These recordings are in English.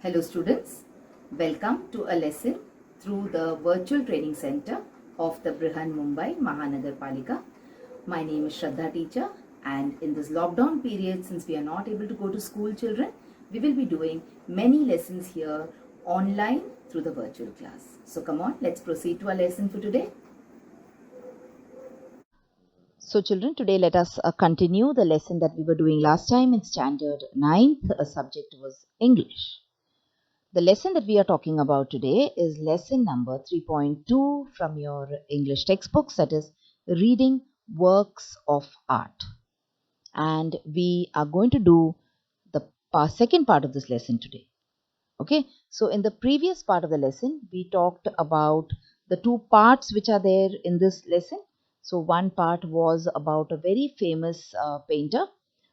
Hello students, welcome to a lesson through the virtual training center of the Brihan Mumbai Mahanagar Palika. My name is Shraddha teacher, and in this lockdown period, since we are not able to go to school children, we will be doing many lessons here online through the virtual class. So come on, let's proceed to our lesson for today. So children, today let us continue the lesson that we were doing last time in standard 9th. A subject was English. The lesson that we are talking about today is lesson number 3.2 from your English textbooks, that is reading works of art. And we are going to do the second part of this lesson today. Okay, so in the previous part of the lesson, we talked about the two parts which are there in this lesson. So one part was about a very famous painter,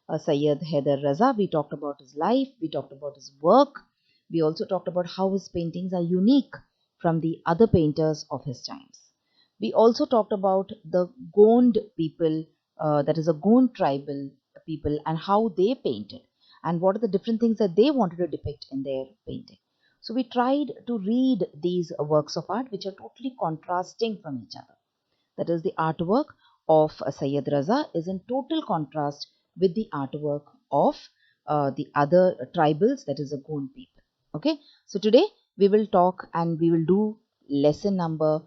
Syed Haider Raza. We talked about his life, we talked about his work. We also talked about how his paintings are unique from the other painters of his times. We also talked about the Gond people, that is a Gond tribal people, and how they painted and what are the different things that they wanted to depict in their painting. So we tried to read these works of art which are totally contrasting from each other. That is, the artwork of Syed Raza is in total contrast with the artwork of the other tribals, that is the Gond people. Okay, so today we will talk and we will do lesson number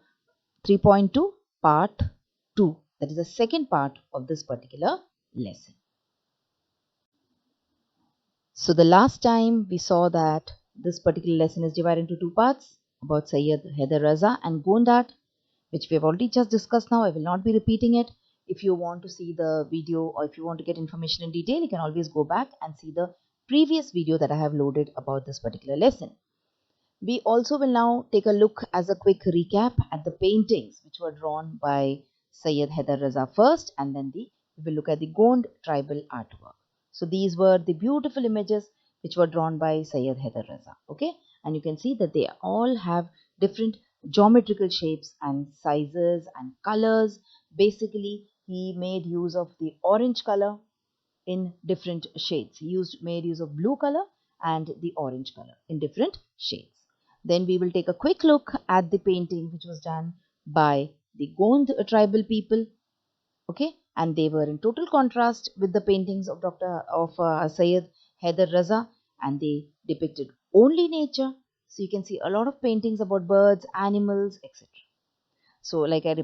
3.2 part 2. That is the second part of this particular lesson. So the last time we saw that this particular lesson is divided into two parts about Syed Haider Raza and Gond art, which we have already just discussed now. I will not be repeating it. If you want to see the video or if you want to get information in detail, you can always go back and see the previous video that I have loaded about this particular lesson. We also will now take a look as a quick recap at the paintings which were drawn by Syed Haider Raza first, and then we will look at the Gond tribal artwork. So these were the beautiful images which were drawn by Syed Haider Raza. Okay, and you can see that they all have different geometrical shapes and sizes and colors. Basically, he made use of the orange color in different shades. He made use of blue color and the orange color in different shades. Then we will take a quick look at the painting which was done by the Gond tribal people. Okay, and they were in total contrast with the paintings of Syed Haider Raza, and they depicted only nature. So you can see a lot of paintings about birds, animals, etc. So like I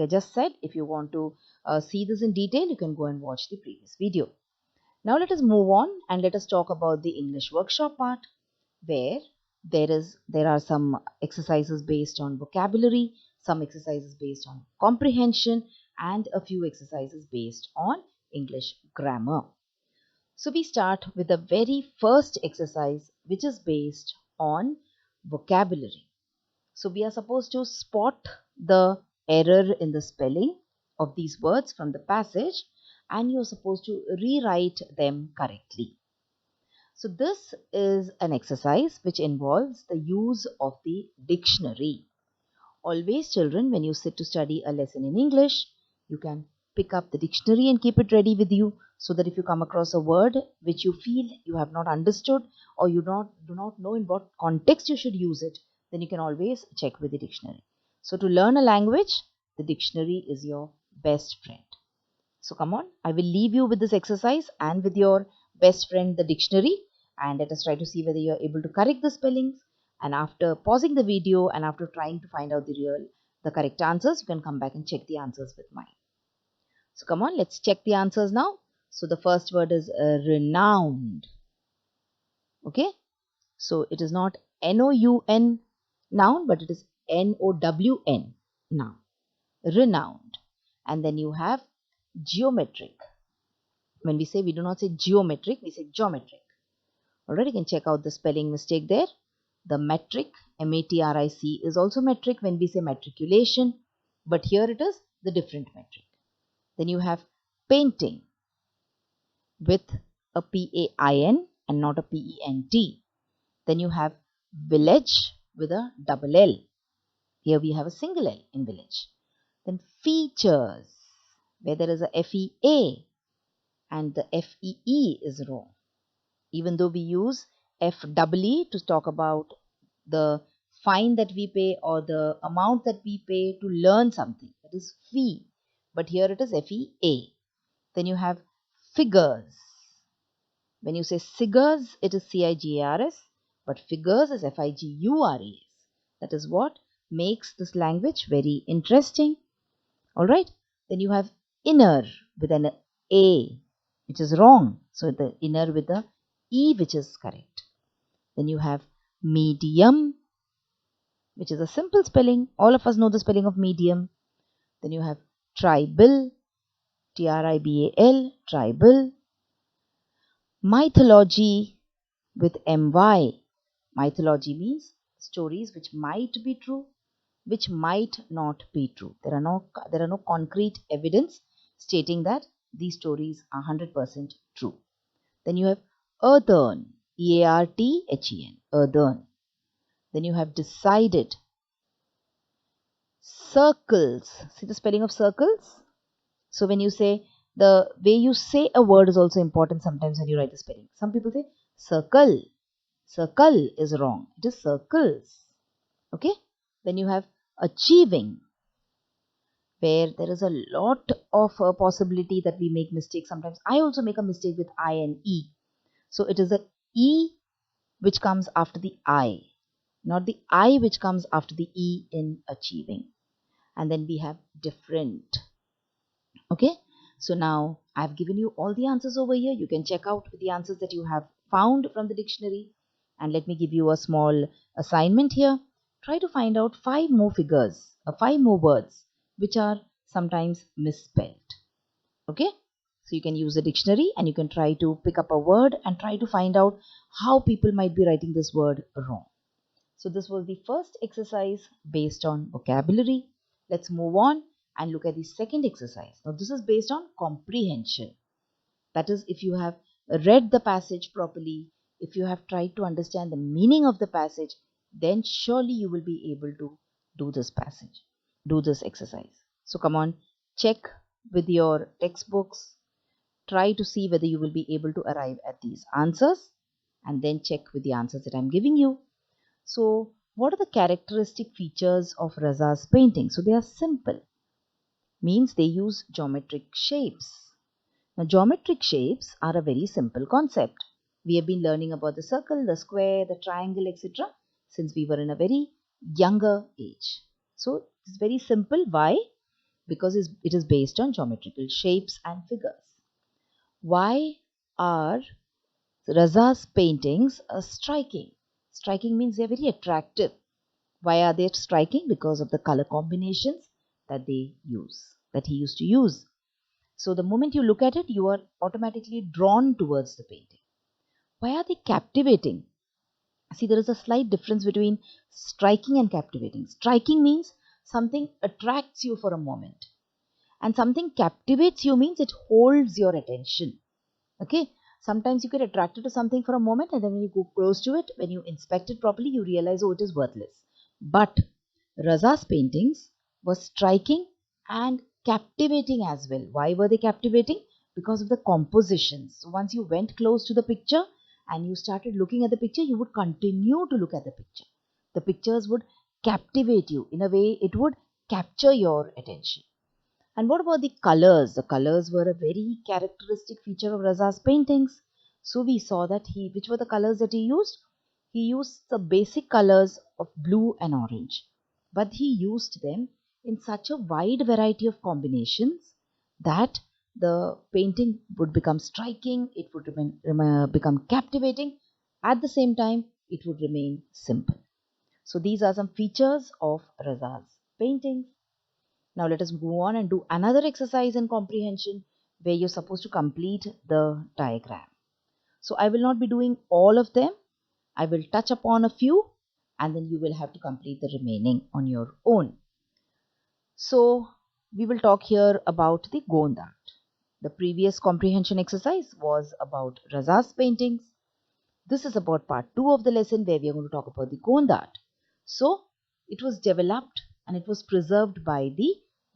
just said, if you want to see this in detail, you can go and watch the previous video. Now let us move on and let us talk about the English workshop part, where there are some exercises based on vocabulary, some exercises based on comprehension, and a few exercises based on English grammar. So we start with the very first exercise, which is based on vocabulary. So we are supposed to spot the error in the spelling of these words from the passage, and you're supposed to rewrite them correctly. So this is an exercise which involves the use of the dictionary. Always, children, when you sit to study a lesson in English, you can pick up the dictionary and keep it ready with you, so that if you come across a word which you feel you have not understood, or you do not know in what context you should use it, then you can always check with the dictionary. So to learn a language, the dictionary is your best friend. So come on, I will leave you with this exercise and with your best friend, the dictionary, and let us try to see whether you are able to correct the spellings. And after pausing the video and after trying to find out the correct answers, you can come back and check the answers with mine. So come on, let's check the answers now. So the first word is renowned. Okay, so it is not N-O-U-N noun, but it is N-O-W-N noun. Renowned. And then you have geometric. When we say, we do not say geometric, we say geometric. Alright, you can check out the spelling mistake there. The metric, M-A-T-R-I-C, is also metric when we say matriculation, but here it is the different metric. Then you have painting with a P-A-I-N and not a P-E-N-T. Then you have village with a double L. Here we have a single L in village. Then features, where there is a F-E-A and the F-E-E is wrong. Even though we use FEE to talk about the fine that we pay or the amount that we pay to learn something. That is fee. But here it is FEA. Then you have figures. When you say cigars, it is CIGARS, but figures is FIGURES. That is what makes this language very interesting. Alright, then you have inner with an A, which is wrong. So the inner with the E, which is correct. Then you have medium, which is a simple spelling. All of us know the spelling of medium. Then you have tribal, TRIBAL, tribal. Mythology with MY. Mythology means stories which might be true, which might not be true. There are no concrete evidence stating that these stories are 100% true. Then you have earthen, EARTHEN, earthen. Then you have decided. Circles. See the spelling of circles? So when you say, the way you say a word is also important sometimes when you write the spelling. Some people say circle. Circle is wrong. It is circles. Okay? Then you have achieving, where there is a lot of possibility that we make mistakes. Sometimes I also make a mistake with I and E. So it is the E which comes after the I, not the I which comes after the E in achieving. And then we have different. Okay, so now I've given you all the answers over here. You can check out the answers that you have found from the dictionary. And let me give you a small assignment here. Try to find out 5 more figures, 5 more words which are sometimes misspelled. Okay, so you can use the dictionary and you can try to pick up a word and try to find out how people might be writing this word wrong. So this was the first exercise based on vocabulary. Let's move on and look at the second exercise. Now this is based on comprehension. That is, if you have read the passage properly, if you have tried to understand the meaning of the passage, then surely you will be able to do this passage, do this exercise. So come on, check with your textbooks, try to see whether you will be able to arrive at these answers, and then check with the answers that I'm giving you. So what are the characteristic features of Raza's painting? So they are simple, means they use geometric shapes. Now geometric shapes are a very simple concept. We have been learning about the circle, the square, the triangle, etc. since we were in a very younger age. So it's very simple. Why? Because it is based on geometrical shapes and figures. Why are Raza's paintings striking? Striking means they are very attractive. Why are they striking? Because of the color combinations that he used to use. So the moment you look at it, you are automatically drawn towards the painting. Why are they captivating? See, there is a slight difference between striking and captivating. Striking means something attracts you for a moment, and something captivates you means it holds your attention. Okay, sometimes you get attracted to something for a moment, and then when you go close to it, when you inspect it properly, you realize, oh, it is worthless. But Raza's paintings were striking and captivating as well. Why were they captivating? Because of the compositions. So once you went close to the picture and you started looking at the picture, you would continue to look at the picture. The pictures would captivate you. In a way, it would capture your attention. And what about the colors? The colors were a very characteristic feature of Raza's paintings. So we saw that which were the colors that he used? He used the basic colors of blue and orange. But he used them in such a wide variety of combinations that the painting would become striking, it would become captivating. At the same time, it would remain simple. So these are some features of Raza's paintings. Now let us move on and do another exercise in comprehension where you're supposed to complete the diagram. So I will not be doing all of them. I will touch upon a few and then you will have to complete the remaining on your own. So we will talk here about the Gond art. The previous comprehension exercise was about Raza's paintings. This is about part 2 of the lesson where we are going to talk about the Gond art. So it was developed and it was preserved by the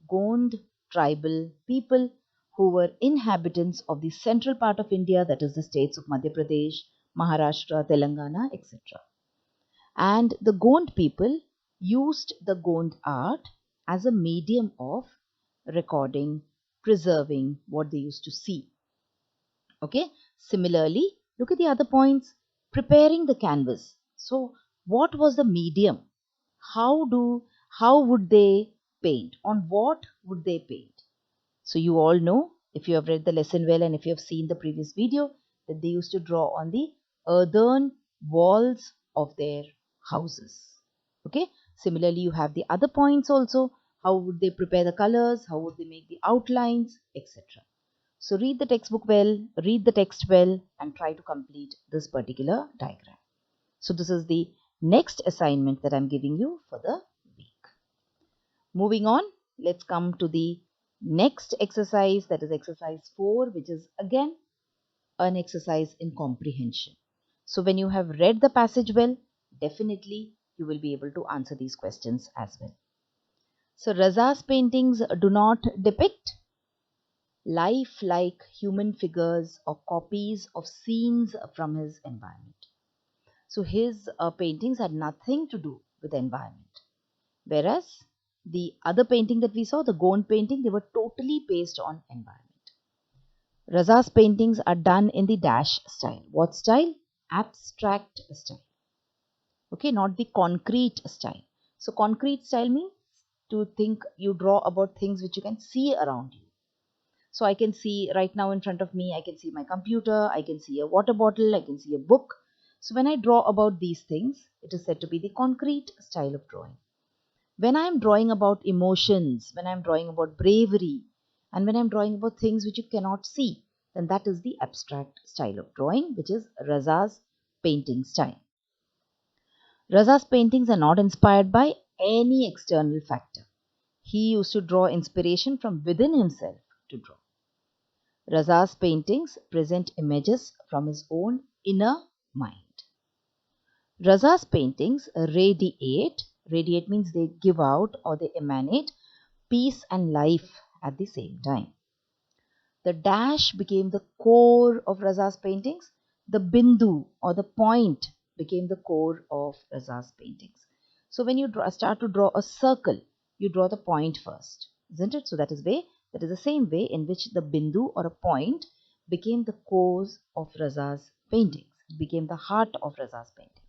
Gond tribal people who were inhabitants of the central part of India, that is the states of Madhya Pradesh, Maharashtra, Telangana, etc. And the Gond people used the Gond art as a medium of recording, preserving what they used to see. Okay, similarly, look at the other points. Preparing the canvas. So, what was the medium? How do how would they paint? On what would they paint? So you all know, if you have read the lesson well and if you have seen the previous video, that they used to draw on the earthen walls of their houses. Okay. Similarly, you have the other points also. How would they prepare the colors? How would they make the outlines, etc. So read the textbook well, read the text well, and try to complete this particular diagram. So this is the next assignment that I'm giving you for the week. Moving on, let's come to the next exercise, that is exercise 4, which is again an exercise in comprehension. So when you have read the passage well, definitely you will be able to answer these questions as well. So Raza's paintings do not depict life like human figures or copies of scenes from his environment. So his paintings had nothing to do with the environment. Whereas the other painting that we saw, the Gond painting, they were totally based on environment. Raza's paintings are done in the dash style. What style? Abstract style. Okay, not the concrete style. So concrete style means to think, you draw about things which you can see around you. So I can see right now in front of me, I can see my computer, I can see a water bottle, I can see a book. So when I draw about these things, it is said to be the concrete style of drawing. When I am drawing about emotions, when I am drawing about bravery, and when I am drawing about things which you cannot see, then that is the abstract style of drawing, which is Raza's painting style. Raza's paintings are not inspired by any external factor. He used to draw inspiration from within himself to draw. Raza's paintings present images from his own inner mind. Raza's paintings radiate means they give out or they emanate peace and life at the same time. The dash became the core of Raza's paintings. The bindu or the point became the core of Raza's paintings. So when you start to draw a circle, you draw the point first, isn't it? So that is the same way in which the bindu or a point became the core of Raza's paintings. It became the heart of Raza's painting.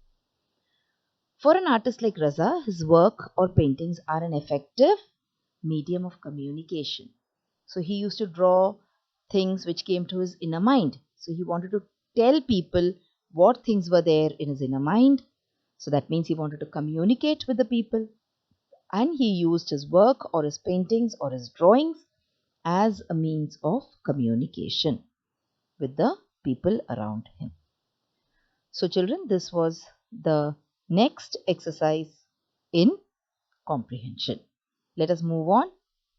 For an artist like Raza, his work or paintings are an effective medium of communication. So he used to draw things which came to his inner mind. So he wanted to tell people what things were there in his inner mind. So that means he wanted to communicate with the people. And he used his work or his paintings or his drawings as a means of communication with the people around him. So children, this was the next exercise in comprehension. Let us move on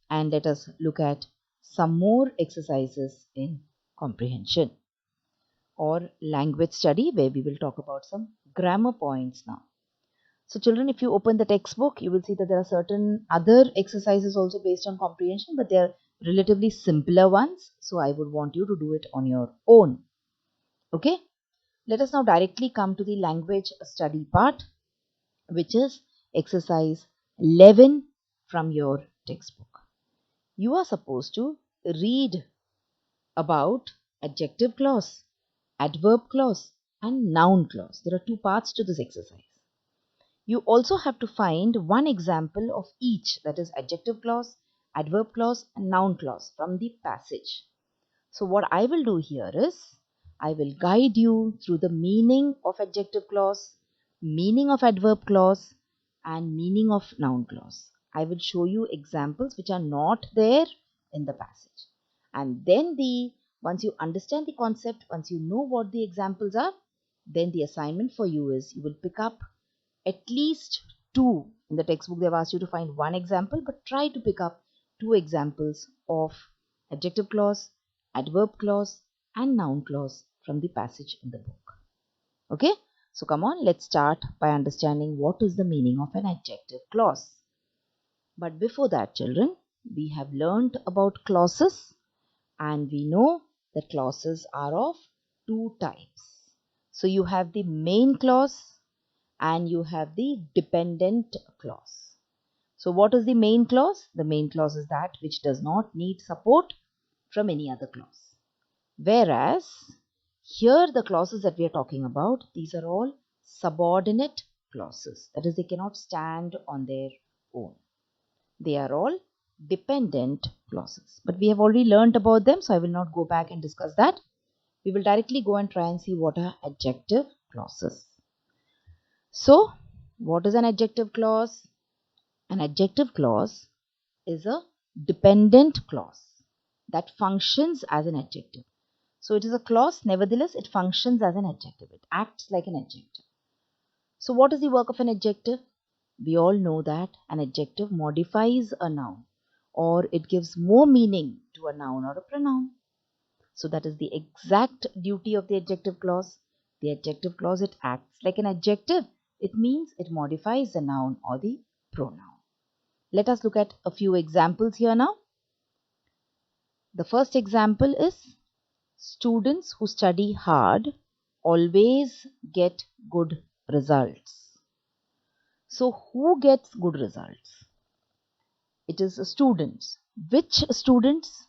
and let us look at some more exercises in comprehension or language study, where we will talk about some grammar points now. So children, if you open the textbook, you will see that there are certain other exercises also based on comprehension, but they are relatively simpler ones. So I would want you to do it on your own. Okay. Let us now directly come to the language study part, which is exercise 11 from your textbook. You are supposed to read about adjective clause, adverb clause, and noun clause. There are two parts to this exercise. You also have to find one example of each, that is adjective clause, adverb clause, and noun clause from the passage. So what I will do here is, I will guide you through the meaning of adjective clause, meaning of adverb clause, and meaning of noun clause. I will show you examples which are not there in the passage. And then once you understand the concept, once you know what the examples are, then the assignment for you is, you will pick up at least two. In the textbook they've asked you to find one example, but try to pick up two examples of adjective clause, adverb clause, and noun clause from the passage in the book. Okay, so come on, let's start by understanding what is the meaning of an adjective clause. But before that, children, we have learnt about clauses, and we know that clauses are of two types. So you have the main clause and you have the dependent clause. So what is the main clause? The main clause is that which does not need support from any other clause. Whereas here the clauses that we are talking about, these are all subordinate clauses. That is, they cannot stand on their own. They are all dependent clauses. But we have already learnt about them, so I will not go back and discuss that. We will directly go and try and see what are adjective clauses. So, what is an adjective clause? An adjective clause is a dependent clause that functions as an adjective. So it is a clause, nevertheless, it functions as an adjective. It acts like an adjective. So what is the work of an adjective? We all know that an adjective modifies a noun or it gives more meaning to a noun or a pronoun. So that is the exact duty of the adjective clause. The adjective clause, it acts like an adjective. It means it modifies the noun or the pronoun. Let us look at a few examples here now. The first example is students who study hard always get good results. So who gets good results? It is students. Which students?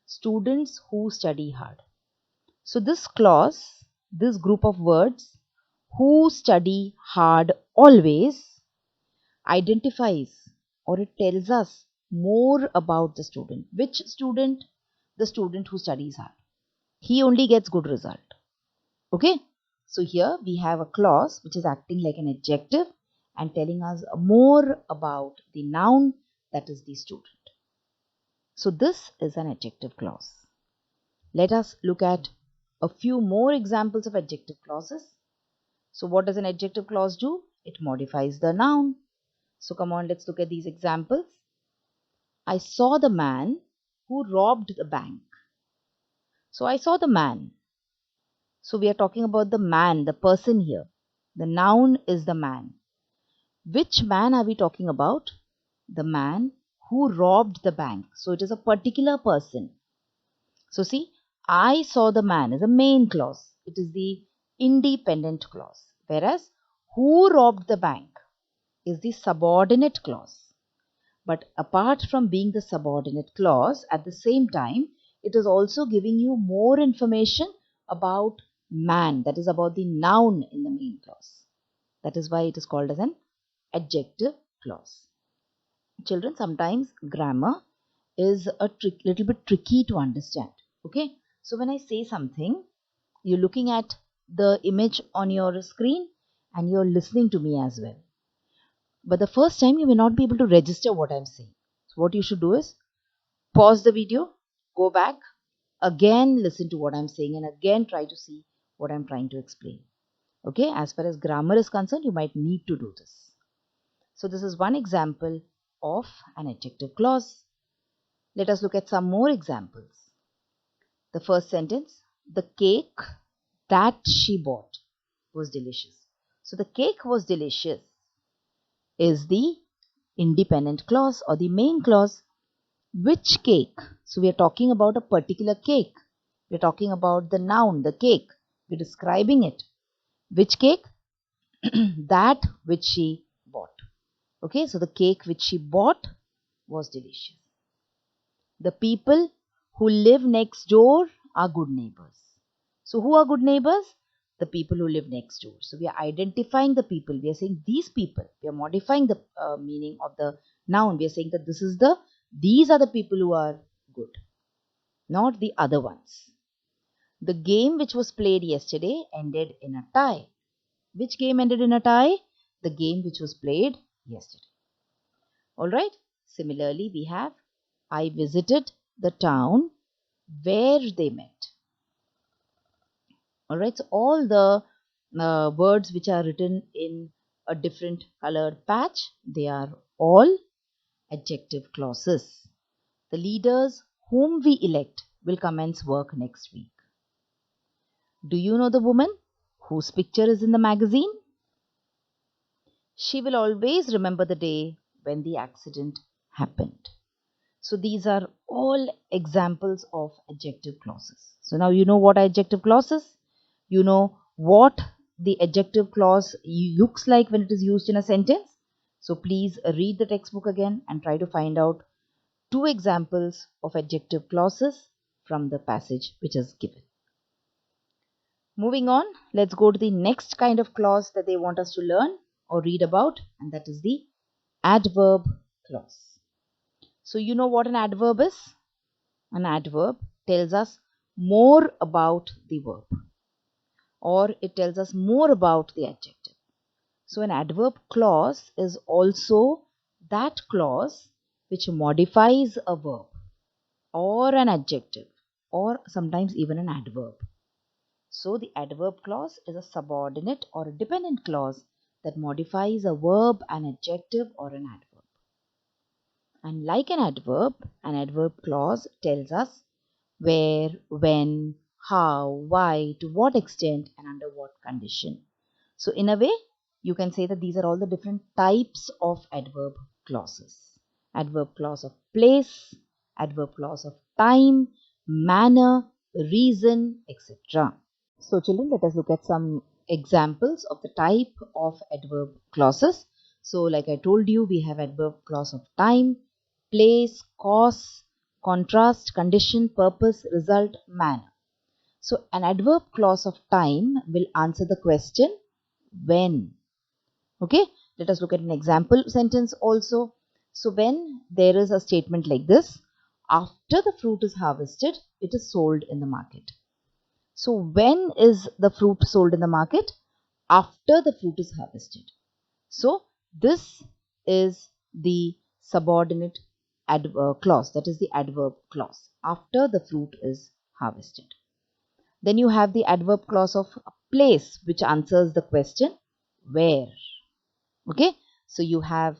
Students who study hard. So this clause, this group of words, who study hard always, identifies or it tells us more about the student. Which student? The student who studies hard. He only gets good result. Okay. So here we have a clause which is acting like an adjective and telling us more about the noun, that is the student. So this is an adjective clause. Let us look at a few more examples of adjective clauses. So what does an adjective clause do? It modifies the noun. So come on, let's look at these examples. I saw the man who robbed the bank. So I saw the man. So we are talking about the man, the person here. The noun is the man. Which man are we talking about? The man who robbed the bank. So it is a particular person. So see, I saw the man is a main clause. It is the independent clause. Whereas who robbed the bank is the subordinate clause. But apart from being the subordinate clause, at the same time, it is also giving you more information about man, that is about the noun in the main clause. That is why it is called as an adjective clause. Children, sometimes grammar is a little bit tricky to understand. Okay, so when I say something, you're looking at the image on your screen and you're listening to me as well. But the first time you may not be able to register what I'm saying. So what you should do is pause the video, go back, again listen to what I'm saying and again try to see what I'm trying to explain. Okay, as far as grammar is concerned, you might need to do this. So this is one example of an adjective clause. Let us look at some more examples. The first sentence, the cake that she bought was delicious. So the cake was delicious is the independent clause or the main clause. Which cake? So we are talking about a particular cake. We are talking about the noun, the cake. We are describing it. Which cake? That which she bought. Okay, so the cake which she bought was delicious. The people who live next door are good neighbors. So who are good neighbors? The people who live next door. So we are identifying the people. We are saying these people. We are modifying the meaning of the noun. We are saying that these are the people who are good, not the other ones. The game which was played yesterday ended in a tie. Which game ended in a tie? The game which was played yesterday. Alright. Similarly, we have I visited the town where they met. Alright. So all the words which are written in a different colored patch, they are all adjective clauses. The leaders whom we elect will commence work next week. Do you know the woman whose picture is in the magazine? She will always remember the day when the accident happened. So these are all examples of adjective clauses. So now you know what are adjective clauses. You know what the adjective clause looks like when it is used in a sentence. So please read the textbook again and try to find out two examples of adjective clauses from the passage which is given. Moving on, let's go to the next kind of clause that they want us to learn or read about, and that is the adverb clause. So you know what an adverb is? An adverb tells us more about the verb, or it tells us more about the adjective. So an adverb clause is also that clause which modifies a verb or an adjective or sometimes even an adverb. So the adverb clause is a subordinate or a dependent clause that modifies a verb, an adjective or an adverb. And like an adverb clause tells us where, when, how, why, to what extent and under what condition. So in a way, you can say that these are all the different types of adverb clauses. Adverb clause of place, adverb clause of time, manner, reason, etc. So children, let us look at some examples of the type of adverb clauses. So like I told you, we have adverb clause of time, place, cause, contrast, condition, purpose, result, manner. So an adverb clause of time will answer the question when. Okay, let us look at an example sentence also. So when there is a statement like this, after the fruit is harvested, it is sold in the market. So when is the fruit sold in the market? After the fruit is harvested. So this is the subordinate clause, that is the adverb clause, after the fruit is harvested. Then you have the adverb clause of place, which answers the question where. Okay, so you have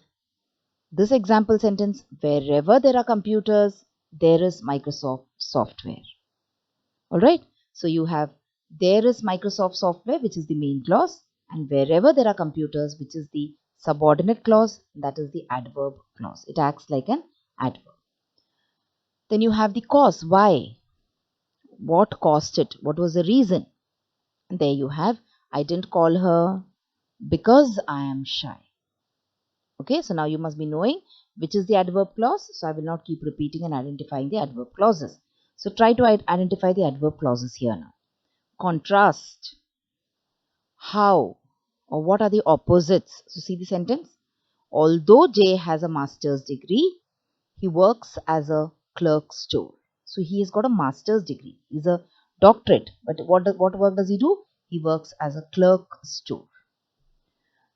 this example sentence: wherever there are computers, there is Microsoft software. All right, so you have there is Microsoft software, which is the main clause, and wherever there are computers, which is the subordinate clause, that is the adverb clause. It acts like an adverb. Then you have the cause. Why? What caused it? What was the reason? There you have, I didn't call her because I am shy. Okay, so now you must be knowing which is the adverb clause. So I will not keep repeating and identifying the adverb clauses. So try to identify the adverb clauses here now. Contrast. How or what are the opposites? So see the sentence. Although Jay has a master's degree, he works as a clerk store. So he has got a master's degree. He's a doctorate. But what work does he do? He works as a clerk store.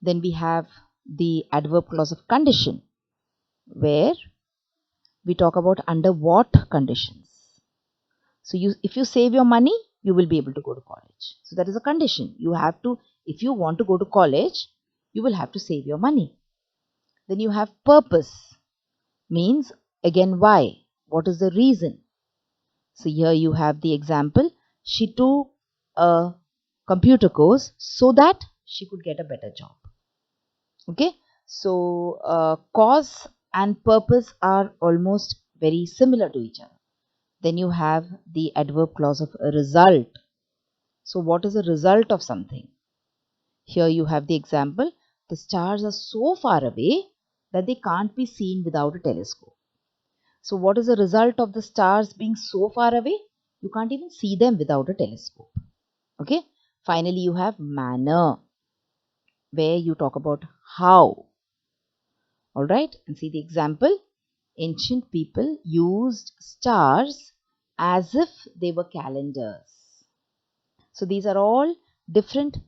Then we have the adverb clause of condition, where we talk about under what conditions. So if you save your money, you will be able to go to college. So that is a condition. You have to, if you want to go to college, you will have to save your money. Then you have purpose, means again why. What is the reason? So here you have the example. She took a computer course so that she could get a better job. Okay, so cause and purpose are almost very similar to each other. Then you have the adverb clause of result. So what is the result of something? Here you have the example. The stars are so far away that they can't be seen without a telescope. So what is the result of the stars being so far away? You can't even see them without a telescope. Okay. Finally, you have manner, where you talk about how. All right. And see the example. Ancient people used stars as if they were calendars. So these are all different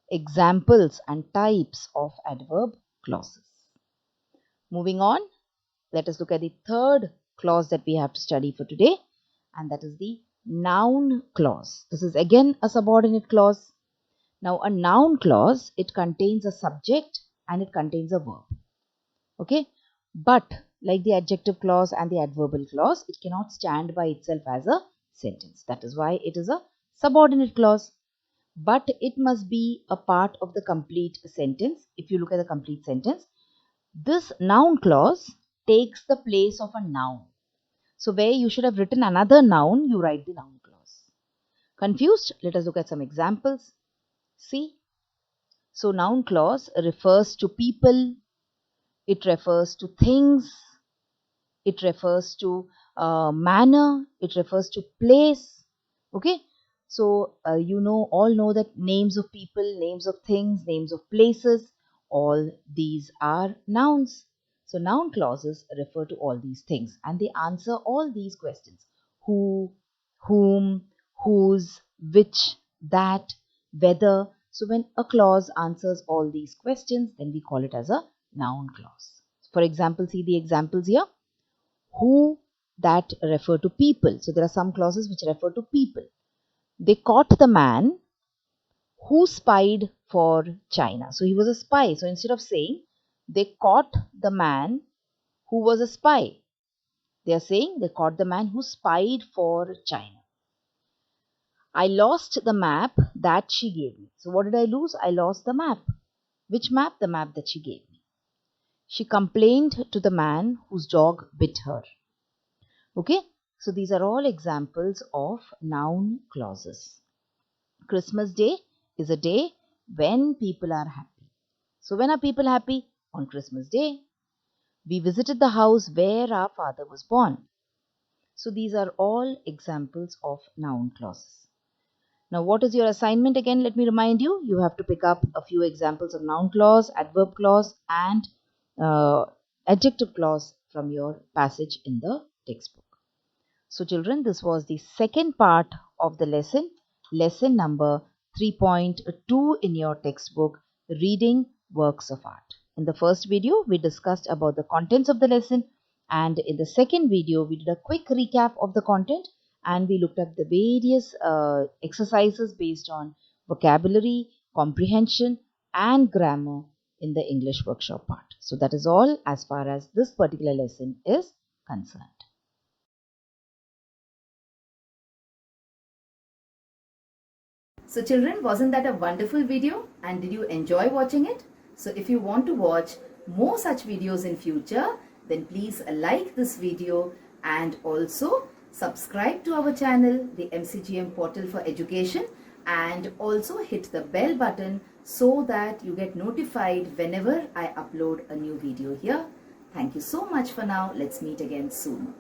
examples and types of adverb clauses. Moving on, let us look at the third clause that we have to study for today, and that is the noun clause. This is again a subordinate clause. Now a noun clause, it contains a subject and it contains a verb. Okay, but like the adjective clause and the adverbial clause, it cannot stand by itself as a sentence. That is why it is a subordinate clause. But it must be a part of the complete sentence. If you look at the complete sentence, this noun clause takes the place of a noun. So where you should have written another noun, you write the noun clause. Confused? Let us look at some examples. See? So noun clause refers to people, it refers to things, it refers to manner, it refers to place. Okay, so all know that names of people, names of things, names of places, all these are nouns. So noun clauses refer to all these things and they answer all these questions: who, whom, whose, which, that, whether. So when a clause answers all these questions, then we call it as a noun clause. For example, see the examples here: who, that refer to people. So there are some clauses which refer to people. They caught the man who spied for China. So he was a spy. So instead of saying they caught the man who was a spy, they are saying they caught the man who spied for China. I lost the map that she gave me. So what did I lose? I lost the map. Which map? The map that she gave me. She complained to the man whose dog bit her. Okay, so these are all examples of noun clauses. Christmas Day is a day when people are happy. So when are people happy? On Christmas Day. We visited the house where our father was born. So these are all examples of noun clauses. Now what is your assignment again? Let me remind you. You have to pick up a few examples of noun clause, adverb clause and uh, adjective clause from your passage in the textbook. So children, this was the second part of the lesson number 3.2 in your textbook, Reading Works of Art. In the first video, we discussed about the contents of the lesson, and in the second video, we did a quick recap of the content and we looked at the various exercises based on vocabulary, comprehension and grammar in the English workshop part. So that is all as far as this particular lesson is concerned. So children, wasn't that a wonderful video? And did you enjoy watching it? So if you want to watch more such videos in future, then please like this video and also subscribe to our channel, the MCGM Portal for Education, and also hit the bell button so that you get notified whenever I upload a new video here. Thank you so much for now. Let's meet again soon.